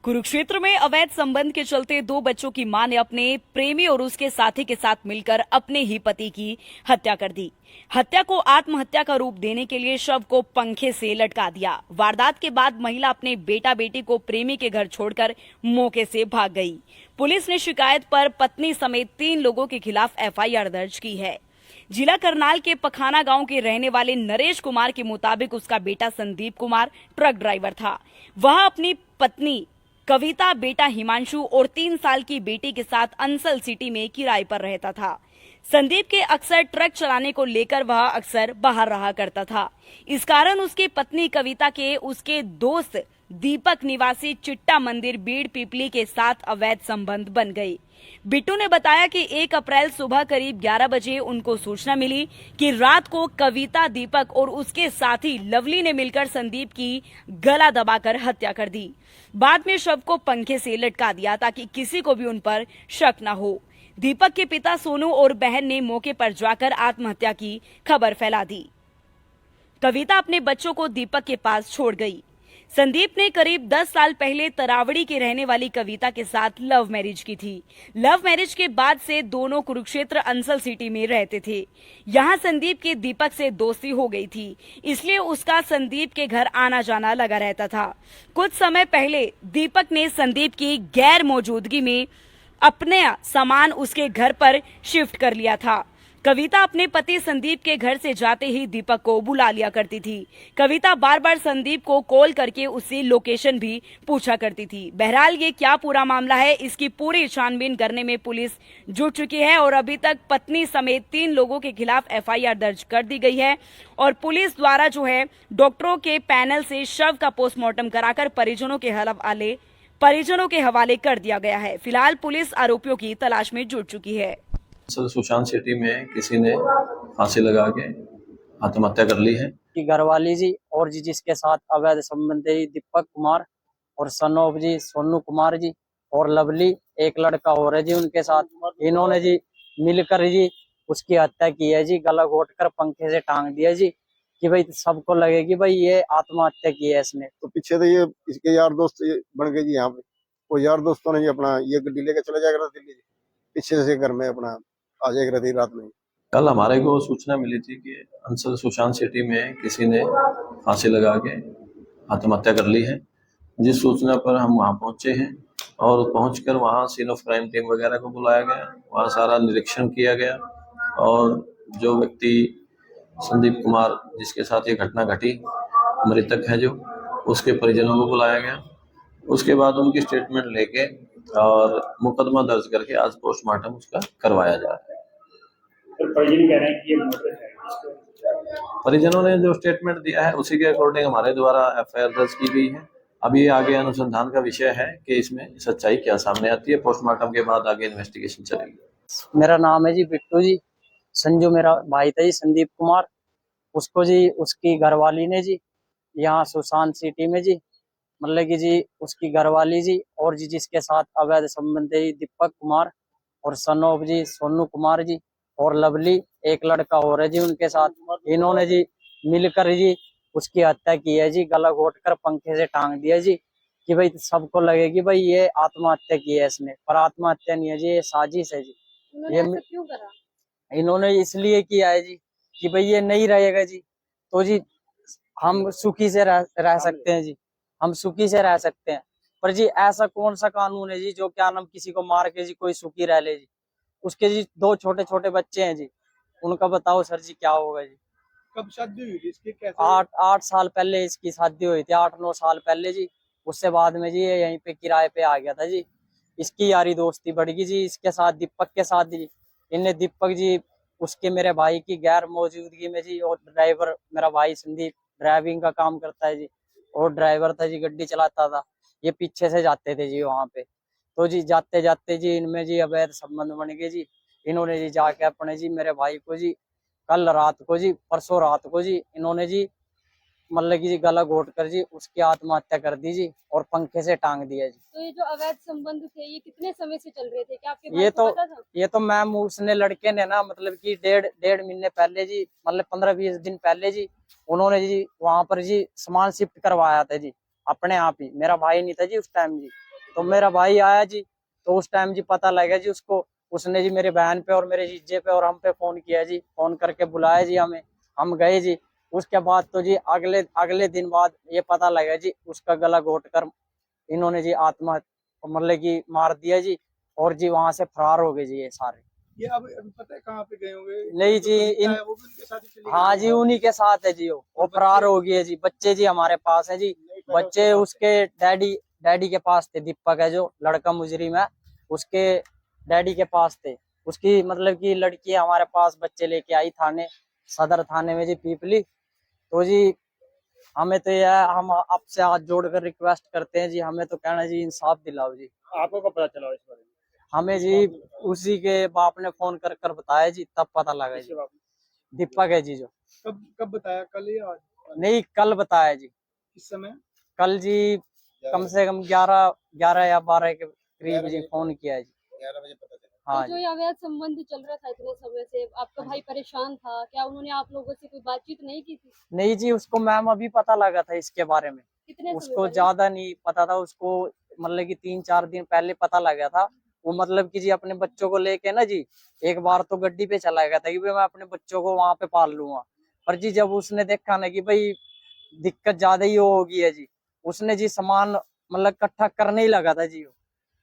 कुरुक्षेत्र में अवैध संबंध के चलते दो बच्चों की मां ने अपने प्रेमी और उसके साथी के साथ मिलकर अपने ही पति की हत्या कर दी। हत्या को आत्महत्या का रूप देने के लिए शव को पंखे से लटका दिया। वारदात के बाद महिला अपने बेटा बेटी को प्रेमी के घर छोड़कर मौके से भाग गई। पुलिस ने शिकायत पर पत्नी समेत 3 लोगों के खिलाफ एफआईआर दर्ज की है। जिला करनाल के पखाना गांव के रहने वाले नरेश कुमार के मुताबिक उसका बेटा संदीप कुमार ट्रक ड्राइवर था। वह अपनी पत्नी कविता, बेटा हिमांशु और 3 साल की बेटी के साथ अंसल सिटी में किराए पर रहता था। संदीप के अक्सर ट्रक चलाने को लेकर वह अक्सर बाहर रहा करता था। इस कारण उसकी पत्नी कविता के उसके दोस्त दीपक निवासी चिट्टा मंदिर बीड़ पिपली के साथ अवैध संबंध बन गए। बिट्टू ने बताया कि 1 अप्रैल सुबह करीब 11 बजे उनको सूचना मिली कि रात को कविता, दीपक और उसके साथी लवली ने मिलकर संदीप की गला दबाकर हत्या कर दी। बाद में शव को पंखे से लटका दिया ताकि किसी को भी उन पर शक न हो। दीपक के पिता सोनू और बहन ने मौके पर जाकर आत्महत्या की खबर फैला दी। कविता अपने बच्चों को दीपक के पास छोड़ गई। संदीप ने करीब 10 साल पहले तरावड़ी की रहने वाली कविता के साथ लव मैरिज की थी। लव मैरिज के बाद से दोनों कुरुक्षेत्र अंसल सिटी में रहते थे। यहां संदीप की दीपक से दोस्ती हो गई थी, इसलिए उसका संदीप के घर आना जाना लगा रहता था। कुछ समय पहले दीपक ने संदीप की गैर मौजूदगी में अपने सामान उसके घर पर शिफ्ट कर लिया था। कविता अपने पति संदीप के घर से जाते ही दीपक को बुला लिया करती थी। कविता बार बार संदीप को कॉल करके उससे लोकेशन भी पूछा करती थी। बहरहाल ये क्या पूरा मामला है, इसकी पूरी छानबीन करने में पुलिस जुट चुकी है और अभी तक पत्नी समेत 3 लोगों के खिलाफ एफआईआर दर्ज कर दी गई है और पुलिस द्वारा जो है डॉक्टरों के पैनल से शव का पोस्टमार्टम कराकर परिजनों के हवाले कर दिया गया है। फिलहाल पुलिस आरोपियों की तलाश में जुट चुकी है। सुशांत सिटी में किसी ने फांसी लगा के आत्महत्या कर ली है कि घरवाली जी और जी जिसके साथ अवैध संबंध है दीपक कुमार और सनोब जी सोनू कुमार जी और लवली एक लड़का और है जी उनके साथ इन्होंने जी मिलकर जी उसकी हत्या की है जी। गला घोट कर पंखे से टांग दिया जी कि भाई सबको लगे कि भाई ये आत्महत्या की है इसने। तो पीछे तो ये इसके यार दोस्त बन गए जी। यहाँ पे वो यार दोस्तों ने अपना ये गड्डी लेके चले जाएगा दिल्ली, पीछे से घर में अपना आ जाएगी रहती रात में। कल हमारे को सूचना मिली थी कि अंसल सुशांत सिटी में किसी ने फांसी लगा के आत्महत्या कर ली है। जिस सूचना पर हम वहां पहुंचे हैं और पहुंचकर वहां सीन ऑफ क्राइम टीम वगैरह को बुलाया गया, वहां सारा निरीक्षण किया गया और जो व्यक्ति संदीप कुमार जिसके साथ ये घटना घटी मृतक है जो उसके परिजनों को बुलाया गया। उसके बाद उनकी स्टेटमेंट लेके और मुकदमा दर्ज करके आज पोस्टमार्टम उसका करवाया जा रहा है। परिजन कह रहे हैं कि ये मर्डर है। परिजनों ने जो स्टेटमेंट दिया है उसी के अकॉर्डिंग हमारे द्वारा एफआईआर दर्ज की गई है। अभी आगे अनुसंधान का विषय है कि इसमें सच्चाई क्या सामने आती है। पोस्टमार्टम के बाद आगे इन्वेस्टिगेशन चलेगी। मेरा नाम है जी बिट्टू जी। संजू मेरा भाई था जी संदीप कुमार। उसको जी उसकी घरवाली ने जी यहाँ सुशांत सिटी में जी मतलब कि जी उसकी घरवाली जी और जी जिसके साथ अवैध संबंध है दीपक कुमार और सनोब जी सोनू कुमार जी और लवली एक लड़का और है जी उनके साथ इन्होंने जी मिलकर जी उसकी हत्या की है जी। गला घोट कर पंखे से टांग दिया जी कि भाई सबको लगे कि भाई ये आत्महत्या की है इसने, पर आत्महत्या नहीं है जी, ये साजिश है जी। ये क्यों करा? इन्होंने इसलिए किया है जी कि भाई ये नहीं रहेगा जी तो जी हम सुखी से रह सकते हैं जी, हम सुखी से रह सकते हैं। पर जी ऐसा कौन सा कानून है जी जो क्या नाम किसी को मार के जी कोई सुखी रह ले जी। उसके जी 2 छोटे छोटे बच्चे हैं जी, उनका बताओ सर जी क्या होगा जी। कब शादी हुई थी इसकी? कैसे? 8 साल पहले इसकी शादी हुई थी, 8-9 साल पहले जी। उससे बाद में जी ये यहीं पे किराए पे आ गया था जी। इसकी यारी दोस्ती बढ़ गई जी इसके साथ दीपक के साथ जी। इनने दीपक जी उसके मेरे भाई की गैर मौजूदगी में जी और ड्राइवर मेरा भाई संदीप ड्राइविंग का काम करता है जी और ड्राइवर था जी, गड्डी चलाता था। ये पीछे से जाते थे जी वहां पे। तो जी जाते जाते जी इनमें जी अवैध संबंध बन गए जी। इन्होंने जी जाके अपने जी मेरे भाई को जी कल रात को जी परसों रात को जी इन्होंने जी मतलब कि जी गला घोट कर जी उसकी आत्महत्या कर दी जी और पंखे से टांग दिया जी। तो ये जो अवैध संबंध थे ये कितने समय से चल रहे थे? क्या आपके भाई को पता था? ये तो मैम उसने लड़के ने ना मतलब कि डेढ़ महीने पहले जी मतलब 15-20 दिन पहले जी उन्होंने जी वहां पर जी सामान शिफ्ट करवाया था जी अपने आप ही। मेरा भाई नहीं था जी उस टाइम जी। तो मेरा भाई आया जी, तो उस टाइम जी पता लगा जी उसको, उसने जी मेरे बहन पे और मेरे जीजे पे और हम पे फोन किया जी, फोन करके बुलाया जी हमें, हम गए जी। उसके बाद तो जी अगले अगले दिन बाद ये पता लगा जी उसका गला घोट कर इन्होंने जी मतलब कि मार दिया जी, और जी वहां से फरार हो गए जी ये सारे। ये अब अभी पता है कहाँ पे गए होंगे? नहीं जी, जो इन वो भी उनके साथ ही चले हाँ गए जी उन्हीं के साथ है जी, वो फरार हो गई है जी। बच्चे जी हमारे पास है जी, बच्चे उसके डैडी डैडी के पास थे। दीपक है जो लड़का मुजरिम है, उसके डैडी के पास थे। उसकी मतलब कि लड़की हमारे पास बच्चे लेके आई थाने, सदर थाने में जी पीपली। तो जी हमें तो यह हम आपसे हाथ जोड़कर रिक्वेस्ट करते हैं जी, हमें तो कहना जी इंसाफ दिलाओ जी। आपको कब पता चला इस बारे में? हमें जी उसी के बाप ने फोन कर कर बताया जी, तब पता लगा किसके जी। बाप ने? दीपक है जी जो। कब कब बताया? कल या आज? नहीं कल बताया जी, किस समय? कल जी कम से कम 11 या 12 के करीब जी फोन किया है जी। 11 बजे पता चला। हाँ तो जो जी। ये अवैध संबंध चल रहा था इतने समय से, आपका भाई परेशान था, क्या उन्होंने आप लोगों से कोई बातचीत नहीं की थी? नहीं जी उसको मैम अभी पता लगा था इसके बारे में, कितने समय उसको पहले? ज्यादा नहीं पता था। उसको मतलब कि 3-4 दिन पहले पता लगा था। वो मतलब कि जी अपने बच्चों को लेके ना जी एक बार तो गड्डी पे चला गया था कि भाई मैं अपने बच्चों को वहां पे पाल लूंगा। पर जी जब उसने देखा ना कि भाई दिक्कत ज्यादा ही होगी है जी, उसने जी सामान मतलब इकट्ठा करने ही लगा था जी। वो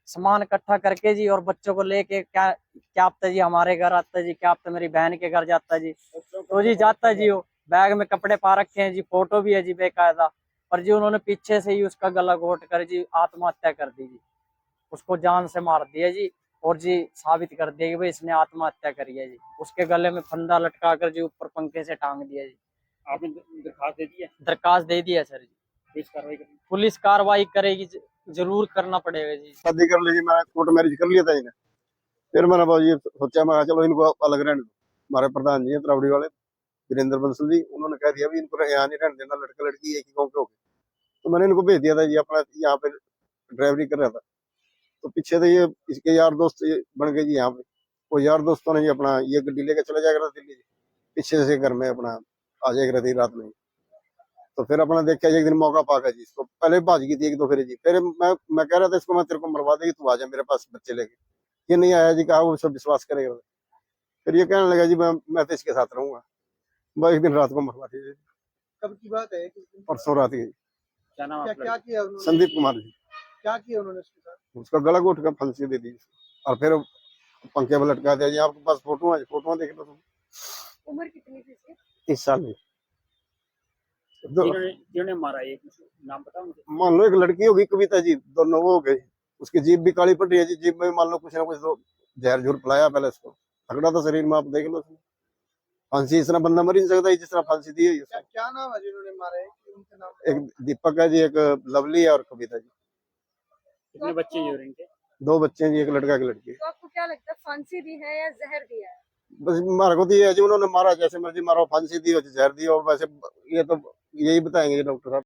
सामान इकट्ठा करके जी और बच्चों को लेके क्या क्या पता जी हमारे घर आता जी, क्या पता मेरी बहन के घर जाता जी। तो जी जाता जी, वो बैग में कपड़े पा रखे हैं जी, फोटो भी है जी बेकायदा। पर जी उन्होंने पीछे से ही उसका गला घोट कर जी आत्महत्या कर दी जी, उसको जान से मार दिया जी। और जी साबित कर दिया कि भाई इसने आत्महत्या करी है जी। उसके गले में फंदा लटका कर जी ऊपर पंखे से टांग दिया जी। आपने दरखास्त दे दी है? दरखास्त दे दिया सर जी, पुलिस कार्रवाई करेगी? पुलिस कार्रवाई करेगी, जरूर करना पड़ेगा जी। शादी कर लीजिए, मैंने कोर्ट मैरिज कर लिया था इन्हें। फिर मैंने बहुत ये सोचा, मैं चलो इनको अलग रहने दो। हमारे प्रधान जी हैं त्रावड़ी वाले, वीरेंद्र बंसल जी, उन्होंने कह दिया भी इनको यहाँ नहीं रहने देना, लड़का लड़की एक ही गाँव के हो गए। तो मैंने इनको भेज दिया था जी, अपना यहाँ पे ड्राइवरी कर रहा था। तो पीछे से ये इसके यार दोस्त ये बन गए जी यहाँ पे। वो यार दोस्तों ने जी अपना ये गड्डी लेके चले जाया करता दिल्ली जी, पीछे से घर में अपना आ जाया करती रात में। तो फिर अपना देखा एक दिन मौका पाकर जी, इसको पहले भाज गई थी एक दो फिर जी। फिर मैं कह रहा था इसको मैं तेरे को मरवा देगी, तू आ जा मेरे पास बच्चे लेके। ये नहीं आया जी, कहा वो सब विश्वास करेगा। फिर ये कहने लगा जी मैं तो इसके साथ रहूंगा। मैं एक दिन रात को मरवा दी जी, कब की बात है? किस दिन? परसों रात की। क्या नाम है क्या आपका? क्या किया उन्होंने? संदीप कुमार जी, क्या किया उन्होंने उसके साथ? उसका गला घोट कर फांसी दे दी और फिर पंखे पर लटका दिया जी। आपके पास फोटो है, फोटो देख लो तुम। उम्र कितनी थी इसकी? 30 साल में। दो- जिन्होंने मारा ये नाम पता मुझे? मान लो एक लड़की होगी कविता जी, दोनों वो हो गई। उसकी जीभ भी काली पड़ रही है जी, जीभ में मान लो कुछ ना कुछ तो जहर झूर पिलाया पहले इसको, तगड़ा था शरीर में, आप देख लो। फांसी इस तरह बंदा मर ही नहीं सकता जिस तरह फांसी दी है क्या उसको। क्या नाम है जिन्होंने मारे हैं? उनके नाम? एक दीपक है जी, एक लवली है और कविता जी। कितने बच्चे हैं इनके? 2 बच्चे हैं जी, एक लड़का एक लड़की है। तो आपको क्या लगता है, फांसी दी है या जहर दिया है? बस मारा को तो ये है जी, उन्होंने मारा जैसे मर्जी मारो, फांसी दी हो जहर दी हो, वैसे ये तो यही बताएंगे डॉक्टर साहब।